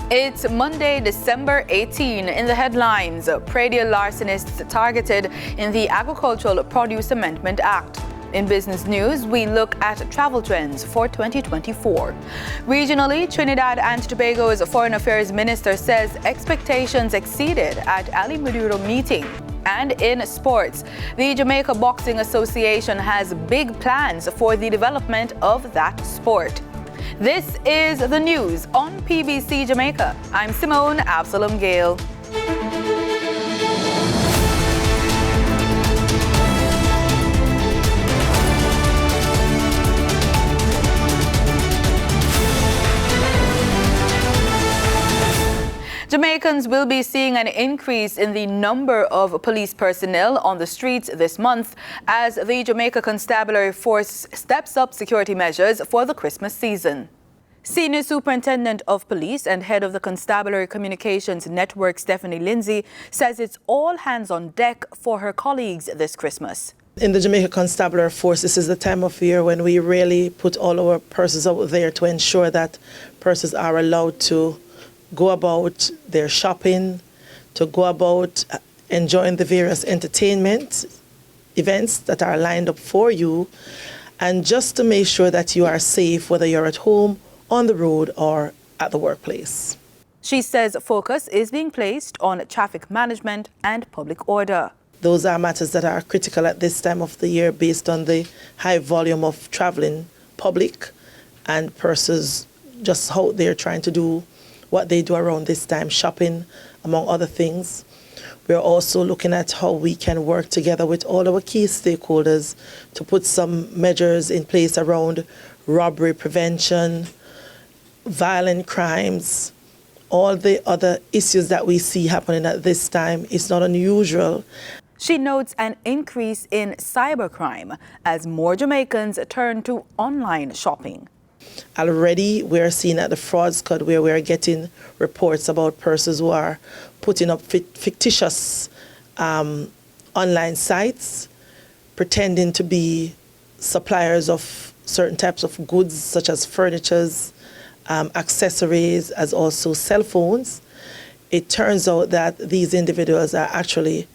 It's Monday, December 18. In the headlines, predial larcenists targeted in the Agricultural Produce Amendment Act. In business news, we look at travel trends for 2024. Regionally, Trinidad and Tobago's Foreign Affairs Minister says expectations exceeded at Ali Maduro meeting. And in sports, the Jamaica Boxing Association has big plans for the development of that sport. This is the news on PBC Jamaica. I'm Simone Absalom Gale. Jamaicans will be seeing an increase in the number of police personnel on the streets this month as the Jamaica Constabulary Force steps up security measures for the Christmas season. Senior Superintendent of Police and Head of the Constabulary Communications Network, Stephanie Lindsay, says it's all hands on deck for her colleagues this Christmas. In the Jamaica Constabulary Force, this is the time of year when we really put all our persons out there to ensure that persons are allowed to go about their shopping, to go about enjoying the various entertainment events that are lined up for you, and just to make sure that you are safe, whether you're at home, on the road, or at the workplace. She says focus is being placed on traffic management and public order. Those are matters that are critical at this time of the year based on the high volume of traveling public and persons just out there trying to do what they do around this time, shopping, among other things. We're also looking at how we can work together with all our key stakeholders to put some measures in place around robbery prevention, violent crimes, all the other issues that we see happening at this time. It's not unusual. She notes an increase in cybercrime as more Jamaicans turn to online shopping. Already we're seeing at the fraud squad where we're getting reports about persons who are putting up fictitious online sites, pretending to be suppliers of certain types of goods such as furnitures, accessories, as also cell phones. It turns out that these individuals are actually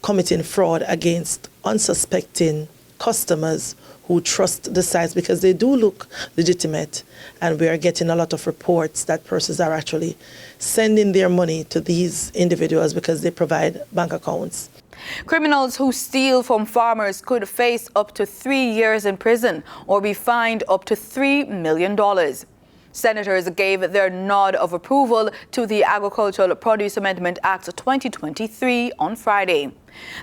committing fraud against unsuspecting customers who trust the sites because they do look legitimate, and we are getting a lot of reports that persons are actually sending their money to these individuals because they provide bank accounts. Criminals who steal from farmers could face up to 3 years in prison or be fined up to $3 million. Senators gave their nod of approval to the Agricultural Produce Amendment Act 2023 on Friday.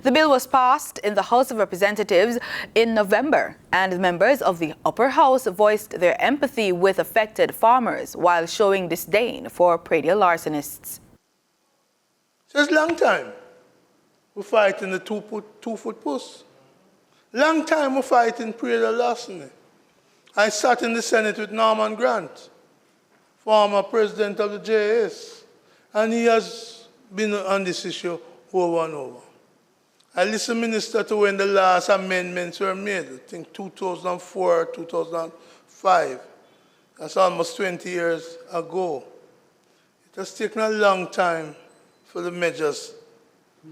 The bill was passed in the House of Representatives in November, and members of the upper house voiced their empathy with affected farmers while showing disdain for predial larcenists. It's a long time we're fighting the two-foot post. Long time we're fighting predial larceny. I sat in the Senate with Norman Grant, former president of the JS, and he has been on this issue over and over. I listened, Minister, to when the last amendments were made, I think 2004, 2005. That's almost 20 years ago. It has taken a long time for the measures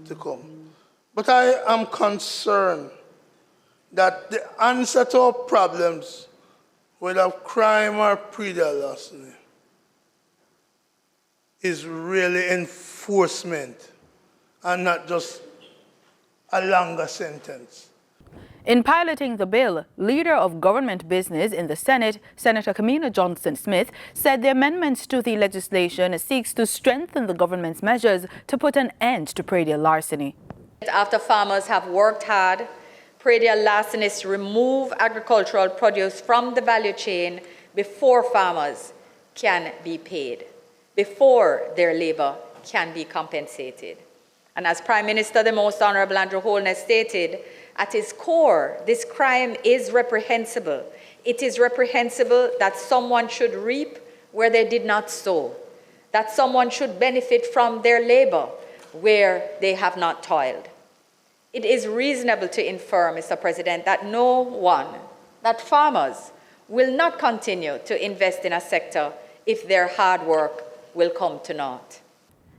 to come. But I am concerned that the answer to our problems, whether crime or predial larceny, is really enforcement and not just a longer sentence. In piloting the bill, Leader of Government Business in the Senate, Senator Kamina Johnson-Smith, said the amendments to the legislation seeks to strengthen the government's measures to put an end to predial larceny. After farmers have worked hard, predial larcenists remove agricultural produce from the value chain before farmers can be paid, before their labor can be compensated. And as Prime Minister, the Most Honorable Andrew Holness stated, at its core, this crime is reprehensible. It is reprehensible that someone should reap where they did not sow, that someone should benefit from their labor where they have not toiled. It is reasonable to infer, Mr. President, that farmers will not continue to invest in a sector if their hard work will come to naught.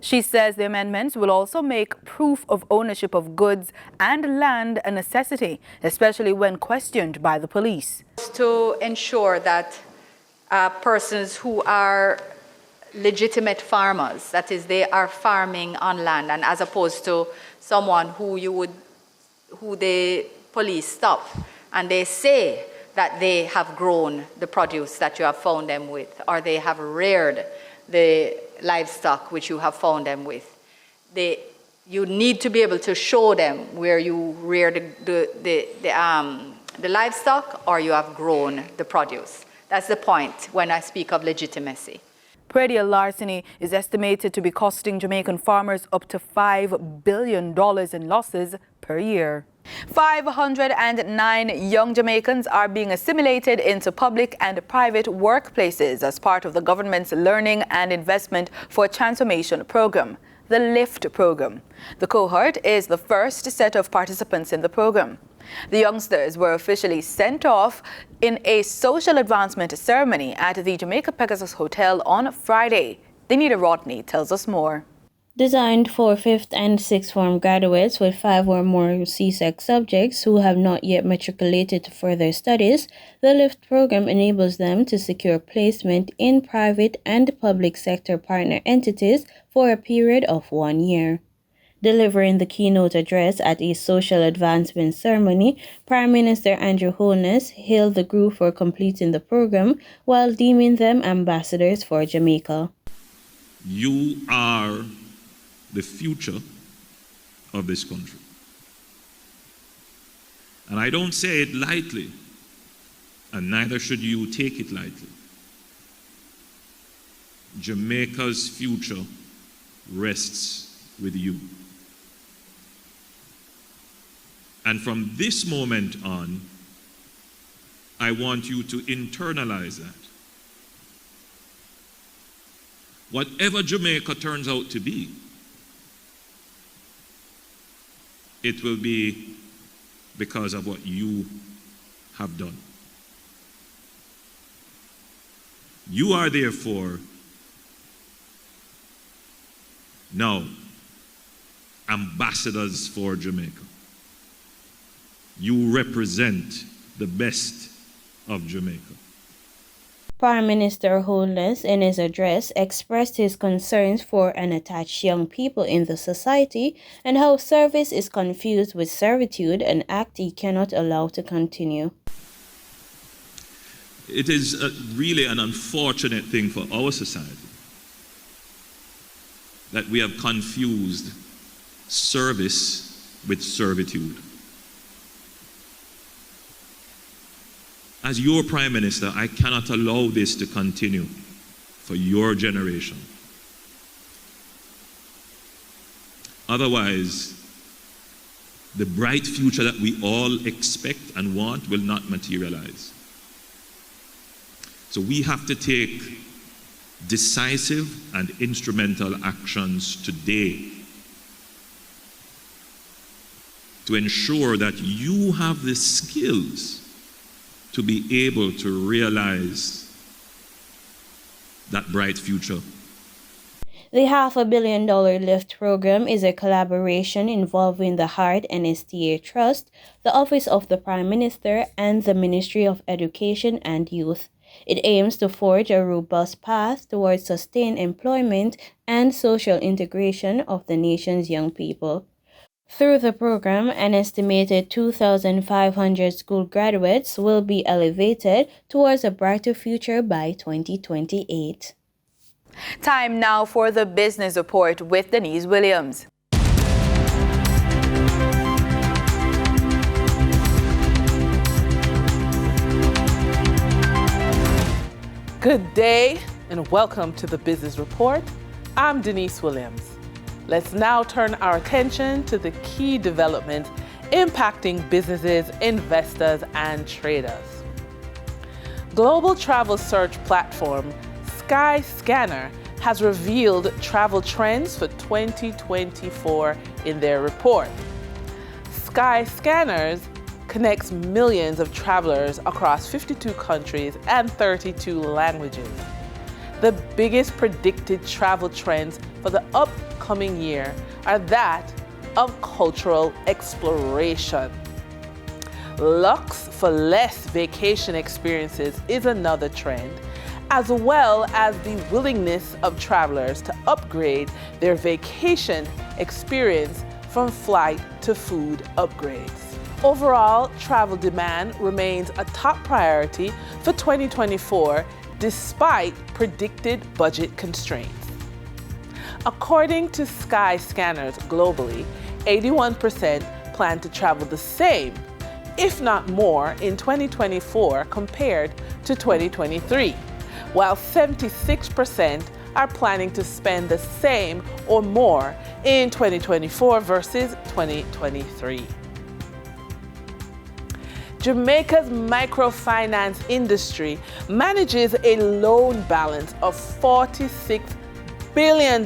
She says the amendments will also make proof of ownership of goods and land a necessity, especially when questioned by the police. To ensure that persons who are legitimate farmers, that is, they are farming on land, and as opposed to someone who the police stop and they say that they have grown the produce that you have found them with, or they have reared the livestock which you have found them with. You need to be able to show them where you rear the livestock or you have grown the produce. That's the point when I speak of legitimacy. Predial larceny is estimated to be costing Jamaican farmers up to $5 billion in losses per year. 509 young Jamaicans are being assimilated into public and private workplaces as part of the government's Learning and Investment for Transformation program, the LIFT program. The cohort is the first set of participants in the program. The youngsters were officially sent off in a social advancement ceremony at the Jamaica Pegasus Hotel on Friday. Denita Rodney tells us more. Designed for 5th and 6th form graduates with 5 or more CSEC subjects who have not yet matriculated to further studies, the LIFT program enables them to secure placement in private and public sector partner entities for a period of 1 year. Delivering the keynote address at a social advancement ceremony, Prime Minister Andrew Holness hailed the group for completing the program while deeming them ambassadors for Jamaica. You are the future of this country. And I don't say it lightly, and neither should you take it lightly. Jamaica's future rests with you. And from this moment on, I want you to internalize that. Whatever Jamaica turns out to be, it will be because of what you have done. You are therefore now ambassadors for Jamaica. You represent the best of Jamaica. Prime Minister Holness, in his address, expressed his concerns for unattached young people in the society and how service is confused with servitude, an act he cannot allow to continue. It is really an unfortunate thing for our society that we have confused service with servitude. As your Prime Minister, I cannot allow this to continue for your generation. Otherwise, the bright future that we all expect and want will not materialize. So we have to take decisive and instrumental actions today to ensure that you have the skills to be able to realize that bright future. The $500 million LIFT program is a collaboration involving the Hart NSTA Trust, the Office of the Prime Minister, and the Ministry of Education and Youth. It aims to forge a robust path towards sustained employment and social integration of the nation's young people. Through the program, an estimated 2,500 school graduates will be elevated towards a brighter future by 2028. Time now for the Business Report with Denise Williams. Good day and welcome to the Business Report. I'm Denise Williams. Let's now turn our attention to the key developments impacting businesses, investors, and traders. Global travel search platform Skyscanner has revealed travel trends for 2024 in their report. Skyscanner connects millions of travelers across 52 countries and 32 languages. the biggest predicted travel trends for the upcoming year are that of cultural exploration. Lux for less vacation experiences is another trend, as well as the willingness of travelers to upgrade their vacation experience from flight to food upgrades. Overall, travel demand remains a top priority for 2024 despite predicted budget constraints. According to Sky Scanners globally, 81% plan to travel the same, if not more, in 2024 compared to 2023, while 76% are planning to spend the same or more in 2024 versus 2023. Jamaica's microfinance industry manages a loan balance of $46 billion,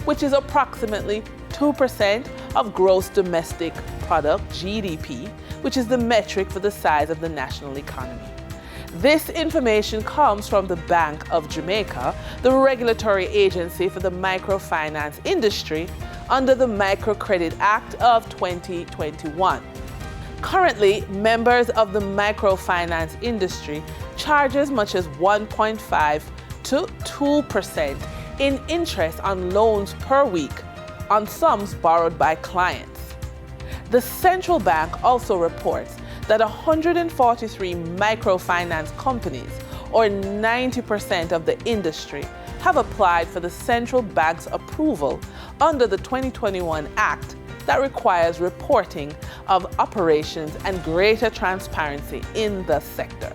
which is approximately 2% of gross domestic product, GDP, which is the metric for the size of the national economy. This information comes from the Bank of Jamaica, the regulatory agency for the microfinance industry under the Microcredit Act of 2021. Currently, members of the microfinance industry charge as much as 1.5 to 2% in interest on loans per week on sums borrowed by clients. The central bank also reports that 143 microfinance companies, or 90% of the industry, have applied for the central bank's approval under the 2021 Act that requires reporting of operations and greater transparency in the sector.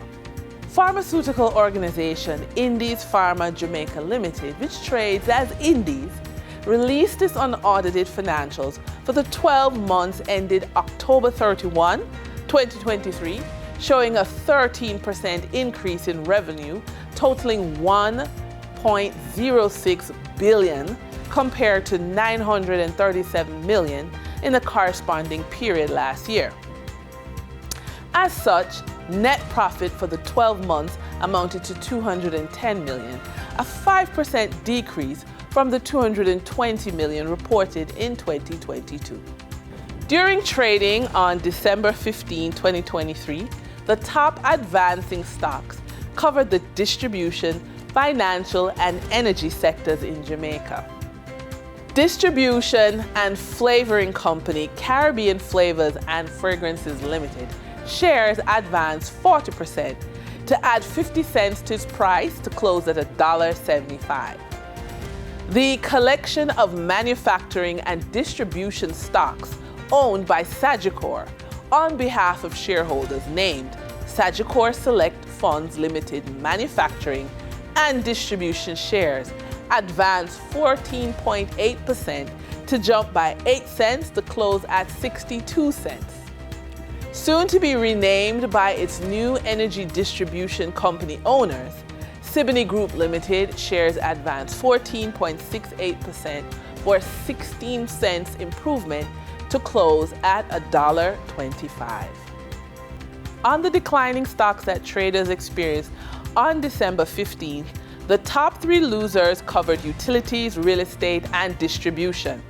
Pharmaceutical organization Indies Pharma Jamaica Limited, which trades as Indies, released its unaudited financials for the 12 months ended October 31, 2023, showing a 13% increase in revenue, totaling $1.06 billion compared to $937 million in the corresponding period last year. As such, net profit for the 12 months amounted to $210 million, a 5% decrease from the $220 million reported in 2022. During trading on December 15, 2023, the top advancing stocks covered the distribution, financial, and energy sectors in Jamaica. Distribution and flavoring company Caribbean Flavors and Fragrances Limited shares advanced 40% to add 50 cents to its price to close at $1.75. The collection of manufacturing and distribution stocks owned by Sagicor on behalf of shareholders named Sagicor Select Funds Limited Manufacturing and Distribution shares advanced 14.8% to jump by 8 cents to close at 62 cents. Soon to be renamed by its new energy distribution company owners, Siboney Group Limited shares advanced 14.68% for 16 cents improvement to close at $1.25. On the declining stocks that traders experienced on December 15th, the top 3 losers covered utilities, real estate, and distribution.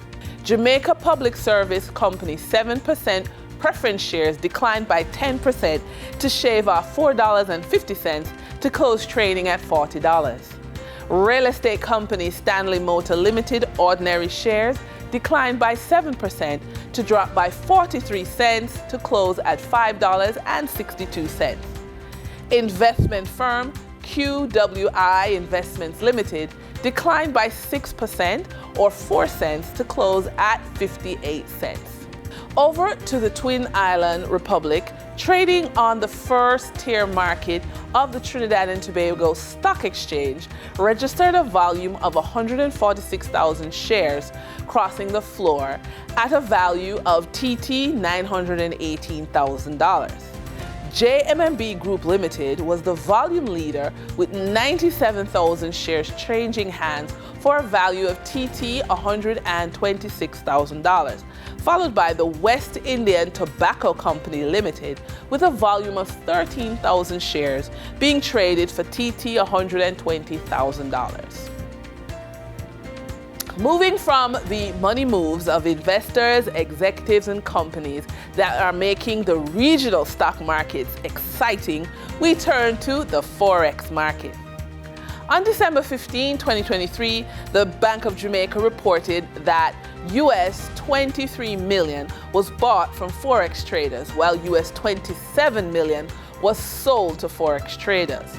Jamaica Public Service Company 7% preference shares declined by 10% to shave off $4.50 to close trading at $40. Real estate company Stanley Motor Limited ordinary shares declined by 7% to drop by 43 cents to close at $5.62. Investment firm QWI Investments Limited declined by 6% or 4 cents to close at 58 cents. Over to the Twin Island Republic, trading on the first-tier market of the Trinidad and Tobago Stock Exchange registered a volume of 146,000 shares crossing the floor at a value of $918,000. JMMB Group Limited was the volume leader with 97,000 shares changing hands for a value of TT $126,000, followed by the West Indian Tobacco Company Limited with a volume of 13,000 shares being traded for TT $120,000. Moving from the money moves of investors, executives, and companies that are making the regional stock markets exciting, we turn to the Forex market. On December 15, 2023, the Bank of Jamaica reported that US $23 million was bought from Forex traders, while US $27 million was sold to Forex traders.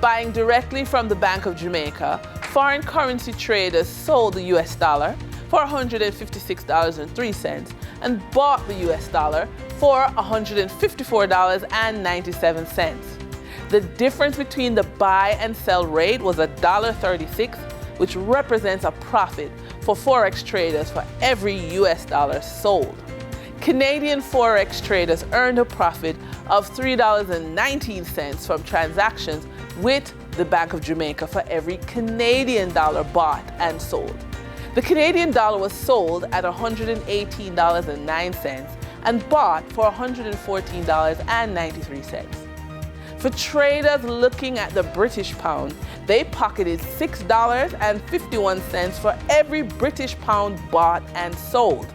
Buying directly from the Bank of Jamaica, foreign currency traders sold the US dollar for $156.03 and bought the US dollar for $154.97. The difference between the buy and sell rate was $1.36, which represents a profit for Forex traders for every US dollar sold. Canadian Forex traders earned a profit of $3.19 from transactions with the Bank of Jamaica for every Canadian dollar bought and sold. The Canadian dollar was sold at $118.09 and bought for $114.93. For traders looking at the British pound, they pocketed $6.51 for every British pound bought and sold.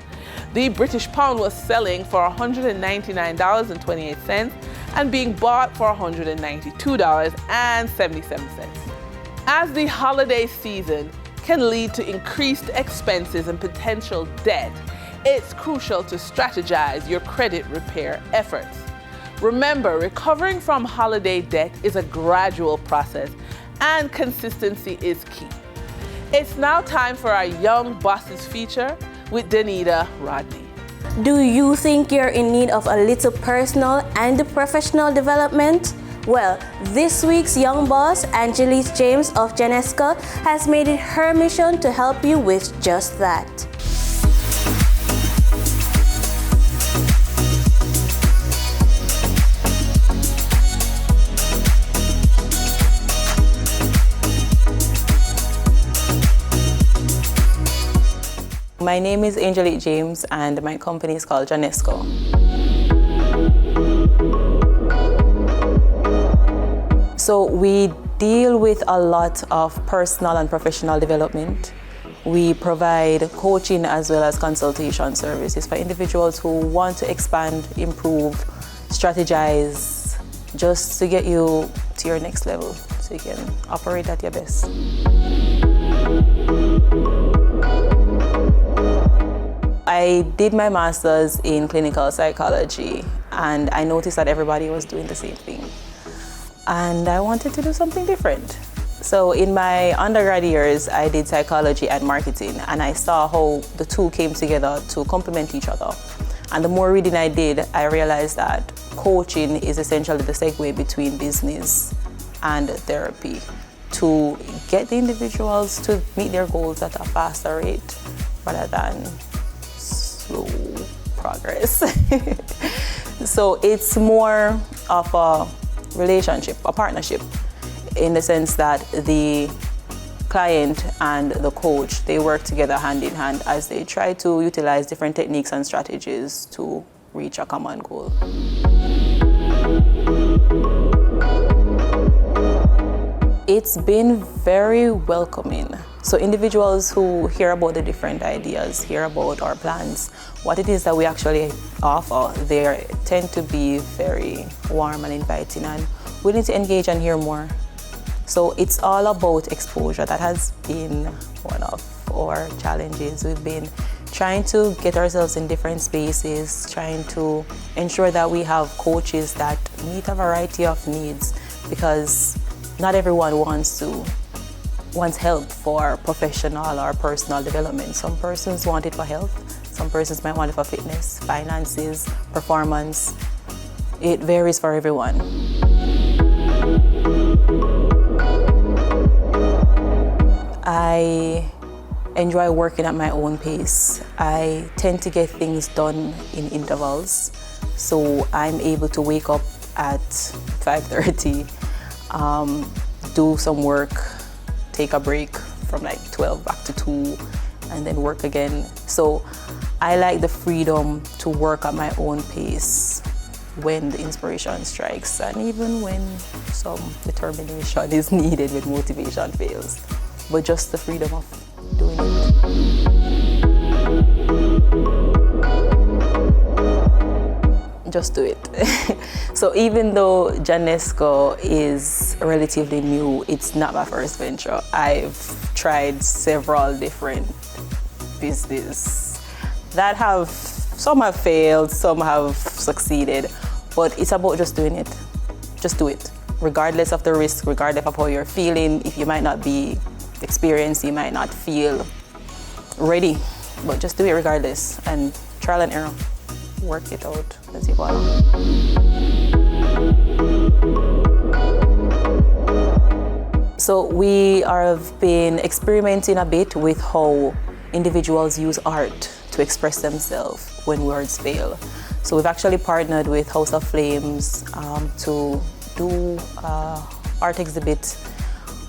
The British pound was selling for $199.28 and being bought for $192.77. As the holiday season can lead to increased expenses and potential debt, it's crucial to strategize your credit repair efforts. Remember, recovering from holiday debt is a gradual process and consistency is key. It's now time for our Young Bosses feature with Danita Rodney. Do you think you're in need of a little personal and professional development? Well, this week's Young Boss, Angelique James of Genesco, has made it her mission to help you with just that. My name is Angelique James and my company is called Genesco. So we deal with a lot of personal and professional development. We provide coaching as well as consultation services for individuals who want to expand, improve, strategize, just to get you to your next level so you can operate at your best. I did my master's in clinical psychology and I noticed that everybody was doing the same thing. And I wanted to do something different. So in my undergrad years, I did psychology and marketing and I saw how the two came together to complement each other. And the more reading I did, I realized that coaching is essentially the segue between business and therapy to get the individuals to meet their goals at a faster rate rather than slow progress. So it's more of a relationship, a partnership, in the sense that the client and the coach, they work together hand in hand as they try to utilize different techniques and strategies to reach a common goal. It's been very welcoming. So individuals who hear about the different ideas, hear about our plans, what it is that we actually offer, they tend to be very warm and inviting and willing to engage and hear more. So it's all about exposure. That has been one of our challenges. We've been trying to get ourselves in different spaces, trying to ensure that we have coaches that meet a variety of needs, because not everyone wants help for professional or personal development. Some persons want it for health, some persons might want it for fitness, finances, performance. It varies for everyone. I enjoy working at my own pace. I tend to get things done in intervals. So I'm able to wake up at 5:30, do some work, take a break from like 12 back to 2 and then work again. So I like the freedom to work at my own pace when the inspiration strikes and even when some determination is needed when motivation fails. But just the freedom of doing it. Just do it. So even though Janesco is relatively new, it's not my first venture. I've tried several different businesses that some have failed, some have succeeded, but it's about just doing it. Just do it, regardless of the risk, regardless of how you're feeling. If you might not be experienced, you might not feel ready, but just do it regardless and trial and error. Work it out as you go along. So we have been experimenting a bit with how individuals use art to express themselves when words fail. So we've actually partnered with House of Flames to do art exhibit,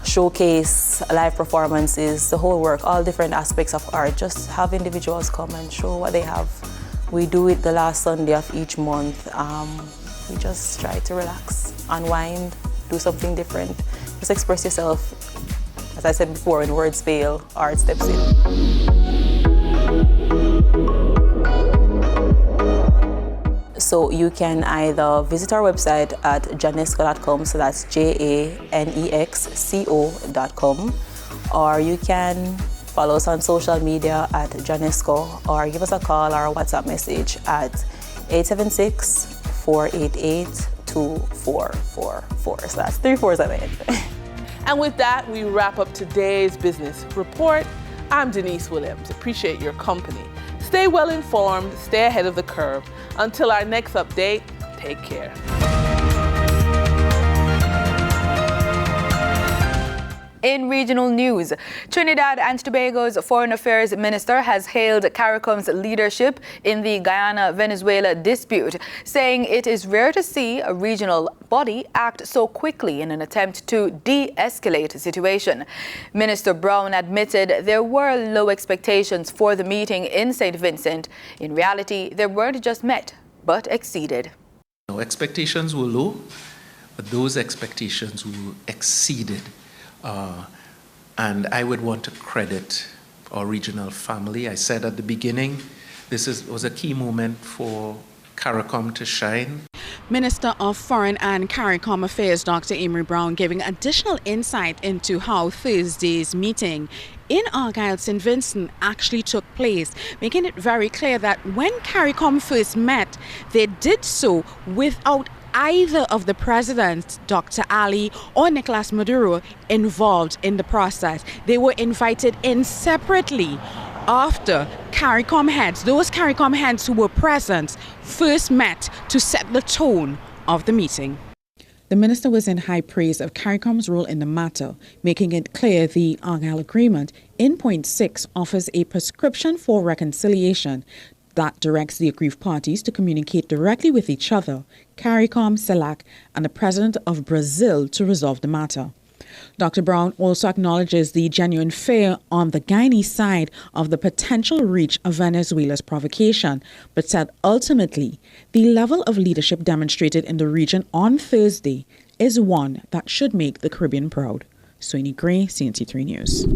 showcase, live performances, the whole work, all different aspects of art. Just have individuals come and show what they have. We do it the last Sunday of each month. We just try to relax, unwind, do something different. Just express yourself. As I said before, when words fail, art steps in. So you can either visit our website at janesco.com, so that's JANEXCO.com, or you can follow us on social media at Janesco, or give us a call or a WhatsApp message at 876-488-2444. So that's 3 4s at the end. And with that, we wrap up today's business report. I'm Denise Williams. Appreciate your company. Stay well informed, stay ahead of the curve. Until our next update, take care. In regional news, Trinidad and Tobago's Foreign Affairs Minister has hailed CARICOM's leadership in the Guyana-Venezuela dispute, saying it is rare to see a regional body act so quickly in an attempt to de-escalate the situation. Minister Brown admitted there were low expectations for the meeting in St. Vincent. In reality, they weren't just met, but exceeded. No, expectations were low, but those expectations were exceeded. And I would want to credit our regional family. I said at the beginning, this was a key moment for CARICOM to shine. Minister of Foreign and CARICOM Affairs Dr. Amory Brown giving additional insight into how Thursday's meeting in Argyle St. Vincent actually took place, making it very clear that when CARICOM first met, they did so without either of the presidents, Dr. Ali or Nicolas Maduro, involved in the process. They were invited in separately after CARICOM heads, those CARICOM heads who were present, first met to set the tone of the meeting. The minister was in high praise of CARICOM's role in the matter, making it clear the Argyle Agreement in point 6 offers a prescription for reconciliation that directs the aggrieved parties to communicate directly with each other, CARICOM, CELAC, and the President of Brazil to resolve the matter. Dr. Brown also acknowledges the genuine fear on the Guyanese side of the potential reach of Venezuela's provocation, but said ultimately the level of leadership demonstrated in the region on Thursday is one that should make the Caribbean proud. Sweeney Gray, CNC3 News.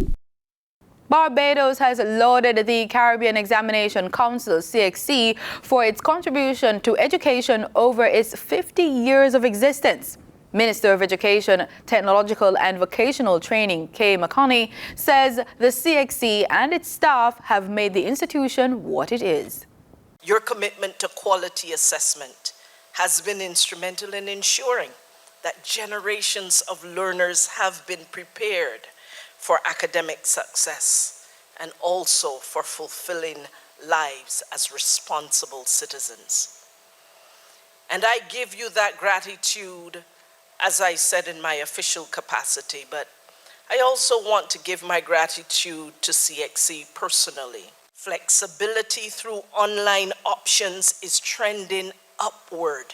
Barbados has lauded the Caribbean Examination Council, CXC, for its contribution to education over its 50 years of existence. Minister of Education, Technological and Vocational Training, Kay McConney, says the CXC and its staff have made the institution what it is. Your commitment to quality assessment has been instrumental in ensuring that generations of learners have been prepared for academic success and also for fulfilling lives as responsible citizens. And I give you that gratitude, as I said, in my official capacity, but I also want to give my gratitude to CXC personally. Flexibility through online options is trending upward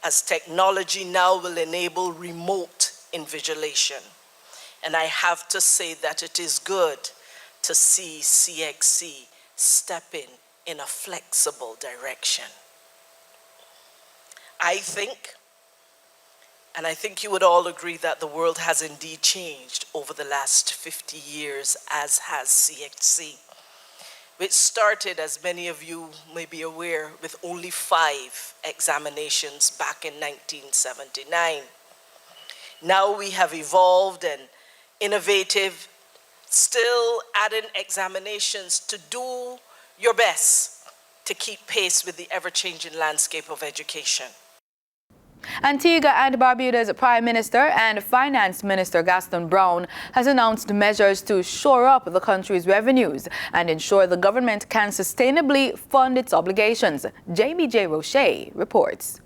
as technology now will enable remote invigilation. And I have to say that it is good to see CXC step in a flexible direction. I think you would all agree that the world has indeed changed over the last 50 years, as has CXC, which started, as many of you may be aware, with only 5 examinations back in 1979. Now we have evolved and innovative, still adding examinations to do your best to keep pace with the ever-changing landscape of education. Antigua and Barbuda's Prime Minister and Finance Minister Gaston Brown has announced measures to shore up the country's revenues and ensure the government can sustainably fund its obligations. Jamie J. Roche reports.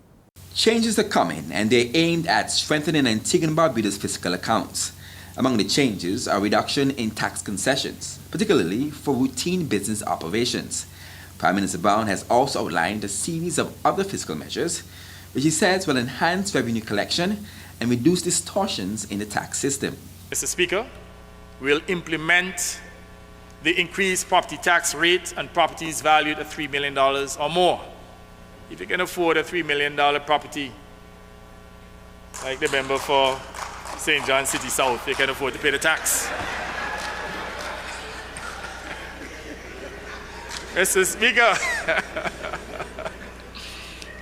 Changes are coming, and they're aimed at strengthening Antigua and Barbuda's fiscal accounts. Among the changes are reduction in tax concessions, particularly for routine business operations. Prime Minister Brown has also outlined a series of other fiscal measures which he says will enhance revenue collection and reduce distortions in the tax system. Mr. Speaker, we'll implement the increased property tax rate on properties valued at $3 million or more. If you can afford a $3 million property, like the member for St. John City South, you can afford to pay the tax. Mr. Speaker,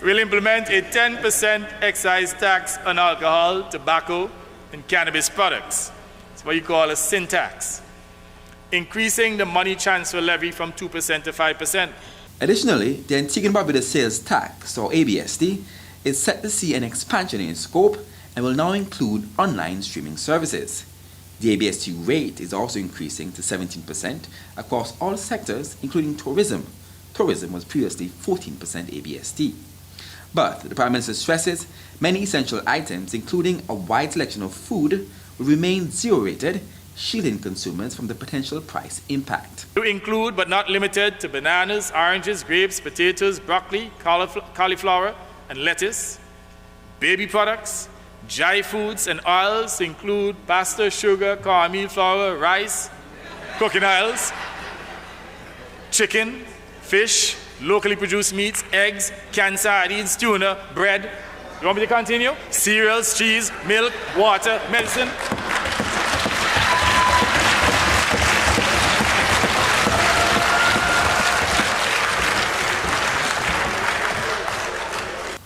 we'll implement a 10% excise tax on alcohol, tobacco, and cannabis products. It's what you call a sin tax, increasing the money transfer levy from 2% to 5%. Additionally, the Antigua and Barbuda sales tax, or ABST, is set to see an expansion in scope and will now include online streaming services. The ABST rate is also increasing to 17% across all sectors, including tourism. Tourism was previously 14% ABST. But the Prime Minister stresses many essential items, including a wide selection of food, will remain zero-rated, shielding consumers from the potential price impact. To include but not limited to bananas, oranges, grapes, potatoes, broccoli, cauliflower, and lettuce, baby products, dry foods and oils include pasta, sugar, cornmeal flour, rice, cooking oils, chicken, fish, locally produced meats, eggs, canned sardines, tuna, bread. You want me to continue? Cereals, cheese, milk, water, medicine.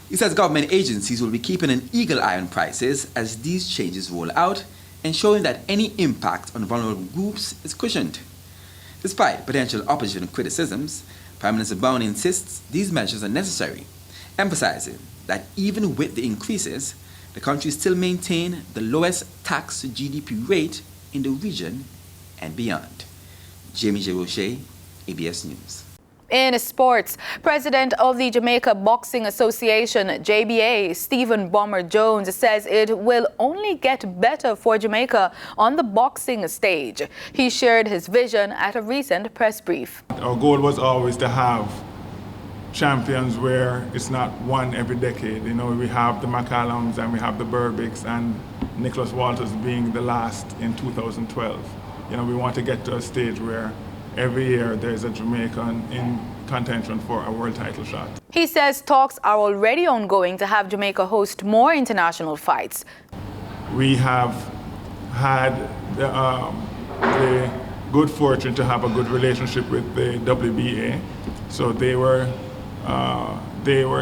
He says government agencies will be keeping an eagle eye on prices as these changes roll out, ensuring that any impact on vulnerable groups is cushioned. Despite potential opposition criticisms, Prime Minister Brown insists these measures are necessary, emphasizing that even with the increases, the country still maintain the lowest tax to GDP rate in the region and beyond. Jamie J. Roche, ABS News. In sports, President of the Jamaica Boxing Association, JBA, Stephen Bomber Jones, says it will only get better for Jamaica on the boxing stage. He shared his vision at a recent press brief. Our goal was always to have champions where it's not one every decade. You know, we have the McCallums and we have the Burbicks, and Nicholas Walters being the last in 2012. You know, we want to get to a stage where every year there's a Jamaican in contention for a world title shot. He says talks are already ongoing to have Jamaica host more international fights. We have had the good fortune to have a good relationship with the WBA, so they were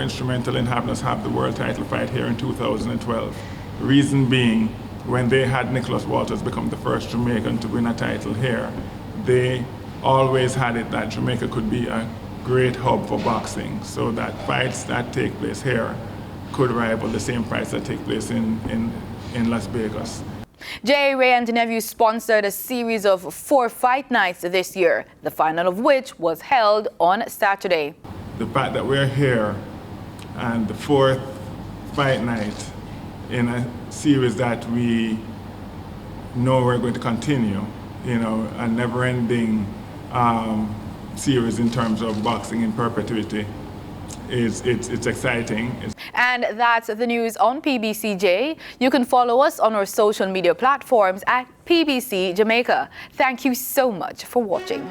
instrumental in having us have the world title fight here in 2012. Reason being, when they had Nicholas Walters become the first Jamaican to win a title here, they always had it that Jamaica could be a great hub for boxing, so that fights that take place here could rival the same fights that take place in Las Vegas. J. Ray and Nephew sponsored a series of 4 fight nights this year, the final of which was held on Saturday. The fact that we're here and the 4th fight night in a series that we know we're going to continue, you know, a never-ending series in terms of boxing in perpetuity, it's exciting. And that's the news on PBCJ. You can follow us on our social media platforms at PBCJamaica. Thank you so much for watching.